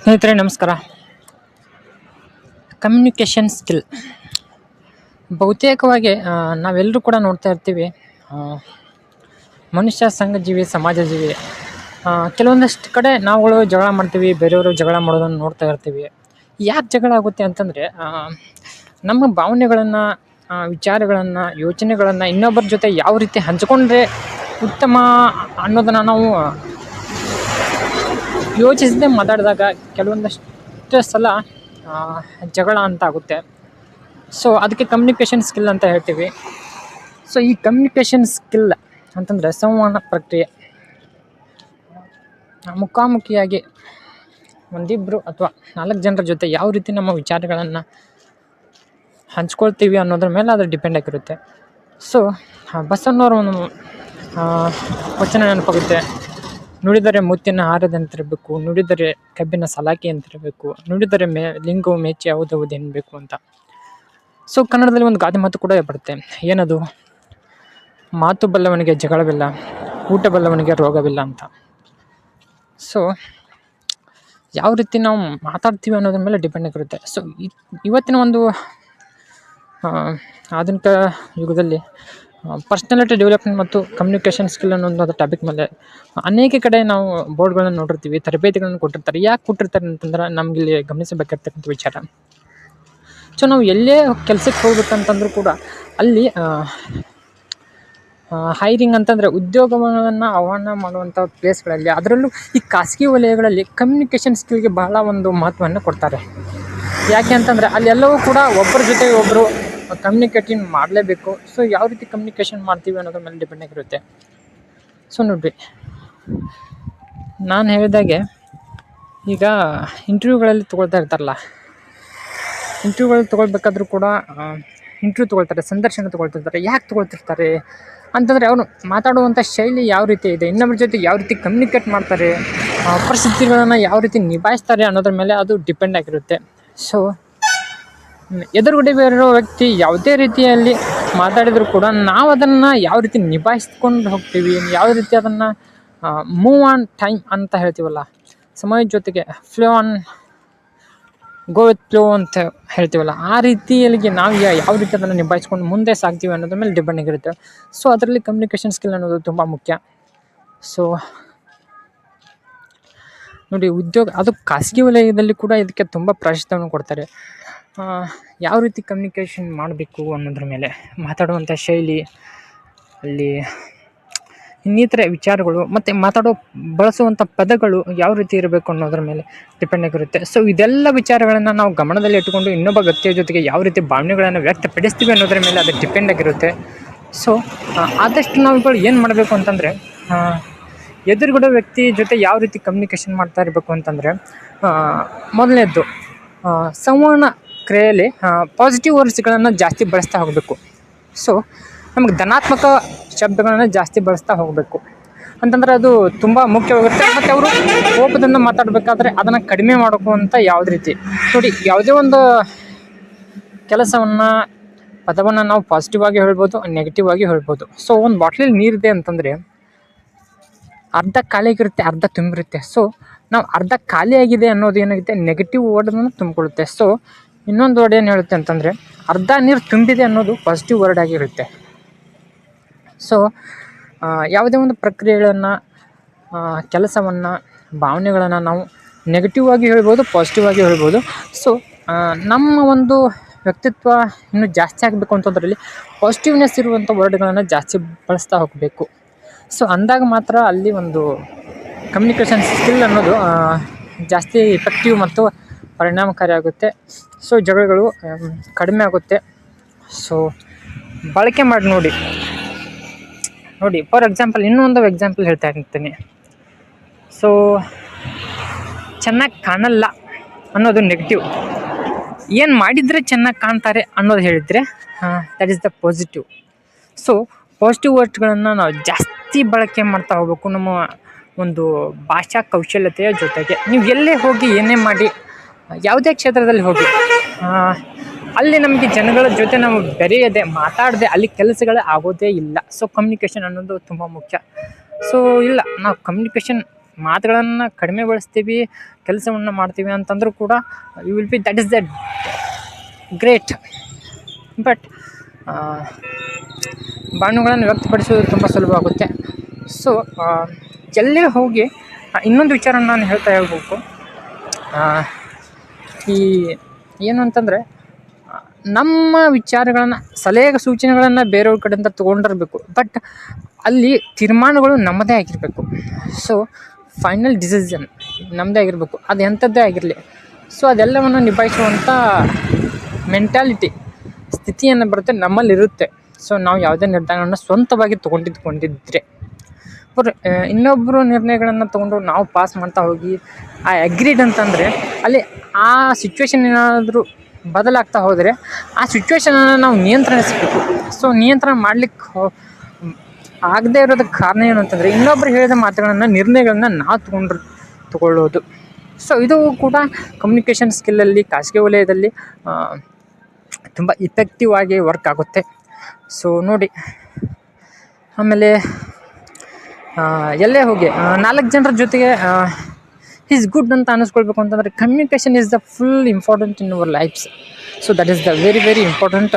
ಸ್ನೇಹಿತರೆ ನಮಸ್ಕಾರ. Communication skill ಬಹುತೇಕವಾಗಿ ನಾವೆಲ್ಲರೂ ಕೂಡ ನೋಡ್ತಾ ಇರ್ತೀವಿ. ಆ, ಮನುಷ್ಯ ಸಂಘಜೀವಿ, ಸಮಾಜ ಜೀವಿ. ಕೆಲವೊಂದಷ್ಟು ಕಡೆ ನಾವುಗಳು ಜಗಳ ಮಾಡ್ತೀವಿ, ಬೇರೆಯವರು ಜಗಳ ಮಾಡೋದನ್ನು ನೋಡ್ತಾ ಇರ್ತೀವಿ. ಯಾಕೆ ಜಗಳ ಆಗುತ್ತೆ ಅಂತಂದರೆ ನಮ್ಮ ಭಾವನೆಗಳನ್ನು, ವಿಚಾರಗಳನ್ನು, ಯೋಚನೆಗಳನ್ನು ಇನ್ನೊಬ್ಬರ ಜೊತೆ ಯಾವ ರೀತಿ ಹಂಚಿಕೊಂಡ್ರೆ ಉತ್ತಮ ಅನ್ನೋದನ್ನು ನಾವು ಯೋಚಿಸದೆ ಮಾತಾಡಿದಾಗ ಕೆಲವೊಂದಷ್ಟು ಸಲ ಆ, ಜಗಳ ಅಂತ ಆಗುತ್ತೆ. ಸೊ ಅದಕ್ಕೆ ಕಮ್ಯುನಿಕೇಷನ್ ಸ್ಕಿಲ್ ಅಂತ ಹೇಳ್ತೀವಿ. ಸೊ ಈ ಕಮ್ಯುನಿಕೇಷನ್ ಸ್ಕಿಲ್ ಅಂತಂದರೆ ಸಂವಹನ ಪ್ರಕ್ರಿಯೆ. ಮುಖಾಮುಖಿಯಾಗಿ ಒಂದಿಬ್ಬರು ಅಥವಾ 4 ಜನರ ಜೊತೆ ಯಾವ ರೀತಿ ನಮ್ಮ ವಿಚಾರಗಳನ್ನು ಹಂಚ್ಕೊಳ್ತೀವಿ ಅನ್ನೋದ್ರ ಮೇಲೆ ಅದು ಡಿಪೆಂಡ್ ಆಗಿರುತ್ತೆ. ಸೊ ಬಸವಣ್ಣವ್ರ ಒಂದು ಆ, ವಚನ ನೆನಪಾಗುತ್ತೆ. ನುಡಿದರೆ ಮುತ್ತಿನ ಹಾರದಂತಿರಬೇಕು, ನುಡಿದರೆ ಕಬ್ಬಿನ ಸಲಾಕೆ ಅಂತಿರಬೇಕು, ನುಡಿದರೆ ಲಿಂಗವು ಮೇಚಿ ಯಾವುದವುದು ಎನ್ನಬೇಕು ಅಂತ. ಸೊ ಕನ್ನಡದಲ್ಲಿ ಒಂದು ಗಾದೆ ಮಾತು ಕೂಡ ಬರುತ್ತೆ. ಏನದು? ಮಾತು ಬಲ್ಲವನಿಗೆ ಜಗಳವಿಲ್ಲ, ಊಟ ಬಲ್ಲವನಿಗೆ ರೋಗವಿಲ್ಲ ಅಂತ. ಸೊ ಯಾವ ರೀತಿ ನಾವು ಮಾತಾಡ್ತೀವಿ ಅನ್ನೋದ್ರ ಮೇಲೆ ಡಿಪೆಂಡ್ ಆಗಿರುತ್ತೆ. ಸೊ ಇವತ್ತಿನ ಒಂದು ಆಧುನಿಕ ಯುಗದಲ್ಲಿ ಪರ್ಸ್ನಾಲಿಟಿ ಡೆವಲಪ್ಮೆಂಟ್ ಮತ್ತು ಕಮ್ಯುನಿಕೇಷನ್ ಸ್ಕಿಲ್ ಅನ್ನೋ ಒಂದು ಟಾಪಿಕ್ ಮೇಲೆ ಅನೇಕ ಕಡೆ ನಾವು ಬೋರ್ಡ್ಗಳನ್ನು ನೋಡಿರ್ತೀವಿ, ತರಬೇತಿಗಳನ್ನು ಕೊಟ್ಟಿರ್ತಾರೆ. ಯಾಕೆ ಕೊಟ್ಟಿರ್ತಾರೆ ಅಂತಂದ್ರೆ ನಮಗಿಲ್ಲಿ ಗಮನಿಸಬೇಕಿರ್ತಕ್ಕಂಥ ವಿಚಾರ. ಸೊ ನಾವು ಎಲ್ಲೇ ಕೆಲಸಕ್ಕೆ ಹೋಗ್ಬೇಕಂತಂದ್ರೂ ಕೂಡ ಅಲ್ಲಿ ಹೈರಿಂಗ್ ಅಂತಂದರೆ ಉದ್ಯೋಗವನ್ನು ಆಹ್ವಾನ ಮಾಡುವಂಥ ಪ್ಲೇಸ್ಗಳಲ್ಲಿ, ಅದರಲ್ಲೂ ಈ ಖಾಸಗಿ ವಲಯಗಳಲ್ಲಿ ಕಮ್ಯುನಿಕೇಷನ್ ಸ್ಕಿಲ್ಗೆ ಬಹಳ ಒಂದು ಮಹತ್ವವನ್ನು ಕೊಡ್ತಾರೆ. ಯಾಕೆ ಅಂತಂದರೆ ಅಲ್ಲೆಲ್ಲವೂ ಕೂಡ ಒಬ್ಬರ ಜೊತೆ ಒಬ್ಬರು ಕಮ್ಯುನಿಕೇಟಿಂಗ್ ಮಾಡಲೇಬೇಕು. ಸೊ ಯಾವ ರೀತಿ ಕಮ್ಯುನಿಕೇಷನ್ ಮಾಡ್ತೀವಿ ಅನ್ನೋದ್ರ ಮೇಲೆ ಡಿಪೆಂಡ್ ಆಗಿರುತ್ತೆ. ಸೊ ನೋಡಿರಿ, ನಾನು ಹೇಳಿದಾಗೆ ಈಗ ಇಂಟರ್ವ್ಯೂಗಳಲ್ಲಿ ತೊಗೊಳ್ತಾ ಇರ್ತಾರಲ್ಲ, ಇಂಟರ್ವ್ಯೂಗಳಲ್ಲಿ ತೊಗೊಳ್ಬೇಕಾದ್ರೂ ಕೂಡ ಇಂಟರ್ವ್ಯೂ ತೊಗೊಳ್ತಾರೆ, ಸಂದರ್ಶನ ತೊಗೊಳ್ತಿರ್ತಾರೆ. ಯಾಕೆ ತೊಗೊಳ್ತಿರ್ತಾರೆ ಅಂತಂದರೆ ಅವರು ಮಾತಾಡುವಂಥ ಶೈಲಿ ಯಾವ ರೀತಿ ಇದೆ, ಇನ್ನೊಬ್ಬರ ಜೊತೆ ಯಾವ ರೀತಿ ಕಮ್ಯುನಿಕೇಟ್ ಮಾಡ್ತಾರೆ, ಪರಿಸ್ಥಿತಿಗಳನ್ನು ಯಾವ ರೀತಿ ನಿಭಾಯಿಸ್ತಾರೆ ಅನ್ನೋದ್ರ ಮೇಲೆ ಅದು ಡಿಪೆಂಡ್ ಆಗಿರುತ್ತೆ. ಸೊ ಎದುರುಗಡೆ ಬೇರೋ ವ್ಯಕ್ತಿ ಯಾವುದೇ ರೀತಿಯಲ್ಲಿ ಮಾತಾಡಿದರೂ ಕೂಡ ನಾವು ಅದನ್ನು ಯಾವ ರೀತಿ ನಿಭಾಯಿಸ್ಕೊಂಡು ಹೋಗ್ತೀವಿ, ಯಾವ ರೀತಿ ಅದನ್ನು ಮೂವ್ ಆನ್ ಟೈಮ್ ಅಂತ ಹೇಳ್ತೀವಲ್ಲ, ಸಮಯದ ಜೊತೆಗೆ flow on go with flow ಅಂತ ಹೇಳ್ತೀವಲ್ಲ, ಆ ರೀತಿಯಲ್ಲಿ ನಾವು ಯಾವ ರೀತಿ ಅದನ್ನು ನಿಭಾಯಿಸ್ಕೊಂಡು ಮುಂದೆ ಸಾಗ್ತೀವಿ ಅನ್ನೋದ್ರ ಮೇಲೆ ಡಿಪೆಂಡ್ ಆಗಿರುತ್ತೆ. ಸೊ ಅದರಲ್ಲಿ ಕಮ್ಯುನಿಕೇಷನ್ ಸ್ಕಿಲ್ ಅನ್ನೋದು ತುಂಬ ಮುಖ್ಯ. ಸೊ ನೋಡಿ, ಉದ್ಯೋಗ ಅದು ಖಾಸಗಿ ವಲಯದಲ್ಲಿ ಕೂಡ ಇದಕ್ಕೆ ತುಂಬ ಪ್ರಾಶಸ್ತ್ಯವನ್ನು ಕೊಡ್ತಾರೆ. ಯಾವ ರೀತಿ ಕಮ್ಯುನಿಕೇಷನ್ ಮಾಡಬೇಕು ಅನ್ನೋದ್ರ ಮೇಲೆ, ಮಾತಾಡುವಂಥ ಶೈಲಿ, ಅಲ್ಲಿ ಇನ್ನಿತರೆ ವಿಚಾರಗಳು ಮತ್ತು ಬಳಸುವಂಥ ಪದಗಳು ಯಾವ ರೀತಿ ಇರಬೇಕು ಅನ್ನೋದ್ರ ಮೇಲೆ ಡಿಪೆಂಡ್ ಆಗಿರುತ್ತೆ. ಸೊ ಇದೆಲ್ಲ ವಿಚಾರಗಳನ್ನು ನಾವು ಗಮನದಲ್ಲಿ ಇಟ್ಟುಕೊಂಡು ಇನ್ನೊಬ್ಬ ವ್ಯಕ್ತಿಯ ಜೊತೆಗೆ ಯಾವ ರೀತಿ ಭಾವನೆಗಳನ್ನು ವ್ಯಕ್ತಪಡಿಸ್ತೀವಿ ಅನ್ನೋದ್ರ ಮೇಲೆ ಅದು ಡಿಪೆಂಡ್ ಆಗಿರುತ್ತೆ. ಸೊ ಆದಷ್ಟು ನಾವುಗಳು ಏನು ಮಾಡಬೇಕು ಅಂತಂದರೆ, ಎದುರುಗಡೆ ವ್ಯಕ್ತಿ ಜೊತೆ ಯಾವ ರೀತಿ ಕಮ್ಯುನಿಕೇಷನ್ ಮಾಡ್ತಾ ಇರಬೇಕು ಅಂತಂದರೆ, ಮೊದಲನೇದ್ದು ಸಂವಹನ ಕ್ರಿಯೆಯಲ್ಲಿ ಪಾಸಿಟಿವ್ ವರ್ಡ್ಸ್ಗಳನ್ನು ಜಾಸ್ತಿ ಬಳಸ್ತಾ ಹೋಗಬೇಕು. ಸೊ ನಮಗೆ ಧನಾತ್ಮಕ ಶಬ್ದಗಳನ್ನು ಜಾಸ್ತಿ ಬಳಸ್ತಾ ಹೋಗಬೇಕು ಅಂತಂದರೆ ಅದು ತುಂಬ ಮುಖ್ಯವಾಗುತ್ತೆ. ಮತ್ತು ಅವರು ಕೋಪದಿಂದ ಮಾತಾಡಬೇಕಾದ್ರೆ ಅದನ್ನು ಕಡಿಮೆ ಮಾಡೋಕ್ಕಂತ ಯಾವುದೇ ರೀತಿ ನೋಡಿ, ಯಾವುದೇ ಒಂದು ಕೆಲಸವನ್ನು, ಪದವನ್ನು ನಾವು ಪಾಸಿಟಿವ್ ಆಗಿ ಹೇಳ್ಬೋದು, ನೆಗೆಟಿವ್ ಆಗಿ ಹೇಳ್ಬೋದು. ಸೊ ಒಂದು ಬಾಟ್ಲಲ್ಲಿ ನೀರಿದೆ ಅಂತಂದರೆ ಅರ್ಧ ಖಾಲಿಯಾಗಿರುತ್ತೆ, ಅರ್ಧ ತುಂಬಿರುತ್ತೆ. ಸೊ ನಾವು ಅರ್ಧ ಖಾಲಿಯಾಗಿದೆ ಅನ್ನೋದು ಏನಾಗುತ್ತೆ, ನೆಗೆಟಿವ್ ವರ್ಡನ್ನು ತುಂಬಿಕೊಳ್ಳುತ್ತೆ. ಸೊ ಇನ್ನೊಂದು ವರ್ಡ್ ಏನು ಹೇಳುತ್ತೆ ಅಂತಂದರೆ ಅರ್ಧ ನೀರು ತುಂಬಿದೆ ಅನ್ನೋದು ಪಾಸಿಟಿವ್ ವರ್ಡ್ ಆಗಿರುತ್ತೆ. ಸೊ ಯಾವುದೇ ಒಂದು ಪ್ರಕ್ರಿಯೆಗಳನ್ನು, ಕೆಲಸವನ್ನು, ಭಾವನೆಗಳನ್ನು ನಾವು ನೆಗೆಟಿವ್ ಆಗಿ ಹೇಳ್ಬೋದು, ಪಾಸಿಟಿವ್ ಆಗಿ ಹೇಳ್ಬೋದು. ಸೊ ನಮ್ಮ ಒಂದು ವ್ಯಕ್ತಿತ್ವ ಇನ್ನೂ ಜಾಸ್ತಿ ಆಗಬೇಕು ಅಂತಂದ್ರಲ್ಲಿ ಪಾಸಿಟಿವ್ನೆಸ್ ಇರುವಂಥ ವರ್ಡ್ಗಳನ್ನು ಜಾಸ್ತಿ ಬಳಸ್ತಾ ಹೋಗಬೇಕು. ಸೊ ಅಂದಾಗ ಮಾತ್ರ ಅಲ್ಲಿ ಒಂದು ಕಮ್ಯುನಿಕೇಷನ್ ಸ್ಕಿಲ್ ಅನ್ನೋದು ಜಾಸ್ತಿ ಎಫೆಕ್ಟಿವ್ ಮತ್ತು ಪರಿಣಾಮಕಾರಿ ಆಗುತ್ತೆ. ಸೊ ಜಗಳಗಳು ಕಡಿಮೆ ಆಗುತ್ತೆ. ಸೊ ಬಳಕೆ ಮಾಡಿ ನೋಡಿ. ಫಾರ್ ಎಕ್ಸಾಂಪಲ್ ಇನ್ನೊಂದು ಎಕ್ಸಾಂಪಲ್ ಹೇಳ್ತಾ ಇರ್ತೀನಿ. ಸೊ ಚೆನ್ನಾಗಿ ಕಾಣಲ್ಲ ಅನ್ನೋದು ನೆಗೆಟಿವ್, ಏನು ಮಾಡಿದರೆ ಚೆನ್ನಾಗಿ ಕಾಣ್ತಾರೆ ಅನ್ನೋದು ಹೇಳಿದರೆ that is the positive. So positive ವರ್ಡ್ಸ್ಗಳನ್ನು ನಾವು ಜಾಸ್ತಿ ಬಳಕೆ ಮಾಡ್ತಾ ಹೋಗ್ಬೇಕು ನಮ್ಮ ಒಂದು ಭಾಷಾ ಕೌಶಲ್ಯತೆಯ ಜೊತೆಗೆ. ನೀವು ಎಲ್ಲೇ ಹೋಗಿ ಏನೇ ಮಾಡಿ, ಯಾವುದೇ ಕ್ಷೇತ್ರದಲ್ಲಿ ಹೋಗಿ, ಅಲ್ಲಿ ನಮಗೆ ಜನಗಳ ಜೊತೆ ನಾವು ಬೆರೆಯದೆ, ಮಾತಾಡದೆ ಅಲ್ಲಿ ಕೆಲಸಗಳೇ ಆಗೋದೇ ಇಲ್ಲ. ಸೊ ಕಮ್ಯುನಿಕೇಷನ್ ಅನ್ನೋದು ತುಂಬ ಮುಖ್ಯ. ಸೊ ನಾವು ಕಮ್ಯುನಿಕೇಷನ್ ಮಾತುಗಳನ್ನು ಕಡಿಮೆ ಬಳಸ್ತೀವಿ, ಕೆಲಸವನ್ನು ಮಾಡ್ತೀವಿ ಅಂತಂದರೂ ಕೂಡ you will be that is the great. But ಭಾವನೆಗಳನ್ನು ವ್ಯಕ್ತಪಡಿಸೋದು ತುಂಬ ಸುಲಭ ಆಗುತ್ತೆ. ಸೊ ಎಲ್ಲೇ ಹೋಗಿ ಇನ್ನೊಂದು ವಿಚಾರ ನಾನು ಹೇಳ್ತಾ ಹೋಗ್ಬೇಕು. ಈ ಏನು ಅಂತಂದರೆ, ನಮ್ಮ ವಿಚಾರಗಳನ್ನು, ಸಲಹೆ ಸೂಚನೆಗಳನ್ನು ಬೇರೆಯವ್ರ ಕಡೆಯಿಂದ ತೊಗೊಂಡಿರಬೇಕು, ಬಟ್ ಅಲ್ಲಿ ತೀರ್ಮಾನಗಳು ನಮ್ಮದೇ ಆಗಿರಬೇಕು. ಸೊ ಫೈನಲ್ ಡಿಸಿಷನ್ ನಮ್ಮದೇ ಆಗಿರಬೇಕು, ಅದು ಎಂಥದ್ದೇ ಆಗಿರಲಿ. ಸೊ ಅದೆಲ್ಲವನ್ನು ನಿಭಾಯಿಸುವಂಥ ಮೆಂಟ್ಯಾಲಿಟಿ, ಸ್ಥಿತಿಯನ್ನು ಬರುತ್ತೆ ನಮ್ಮಲ್ಲಿರುತ್ತೆ. ಸೊ ನಾವು ಯಾವುದೇ ನಿರ್ಧಾರವನ್ನು ಸ್ವಂತವಾಗಿ ತೊಗೊಂಡಿದ್ದರೆ ಇನ್ನೊಬ್ಬರು ನಿರ್ಣಯಗಳನ್ನು ತೊಗೊಂಡು ನಾವು ಪಾಸ್ ಮಾಡ್ತಾ ಹೋಗಿ ಆ ಅಗ್ರೀಡ್ ಅಂತಂದರೆ ಅಲ್ಲಿ ಆ ಸಿಚುವೇಶನ್ ಏನಾದರೂ ಬದಲಾಗ್ತಾ ಹೋದರೆ ಆ ಸಿಚುವೇಶನನ್ನು ನಾವು ನಿಯಂತ್ರಿಸಬೇಕು. ಸೊ ನಿಯಂತ್ರಣ ಮಾಡಲಿಕ್ಕೆ ಆಗದೇ ಇರೋದಕ್ಕೆ ಕಾರಣ ಏನು ಅಂತಂದರೆ, ಇನ್ನೊಬ್ಬರು ಹೇಳಿದ ಮಾತುಗಳನ್ನು, ನಿರ್ಣಯಗಳನ್ನು ನಾವು ತಗೊಳ್ಳೋದು. ಸೊ ಇದು ಕೂಡ ಕಮ್ಯುನಿಕೇಷನ್ ಸ್ಕಿಲ್ಲಲ್ಲಿ, ಖಾಸಗಿ ವಲಯದಲ್ಲಿ ತುಂಬ ಇಫೆಕ್ಟಿವ್ ಆಗಿ ವರ್ಕ್ ಆಗುತ್ತೆ. ಸೊ ನೋಡಿ, ಆಮೇಲೆ ಎಲ್ಲೇ ಹೋಗಿ 4 ಜನರ ಜೊತೆಗೆ ಈಸ್ ಗುಡ್ ಅಂತ ಅನ್ನಿಸ್ಕೊಳ್ಬೇಕು ಅಂತಂದರೆ communication is the full important in our lifes. So that is the very very important.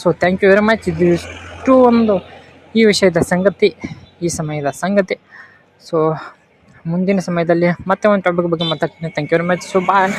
So thank you very much. ಇದಿಷ್ಟು ಒಂದು ಈ ವಿಷಯದ ಸಂಗತಿ, ಈ ಸಮಯದ ಸಂಗತಿ. ಸೊ ಮುಂದಿನ ಸಮಯದಲ್ಲಿ ಮತ್ತೆ ಒಂದು ಟಾಪಿಕ್ ಬಗ್ಗೆ ಮಾತಾಡ್ತೀನಿ. Thank you very much. So bye.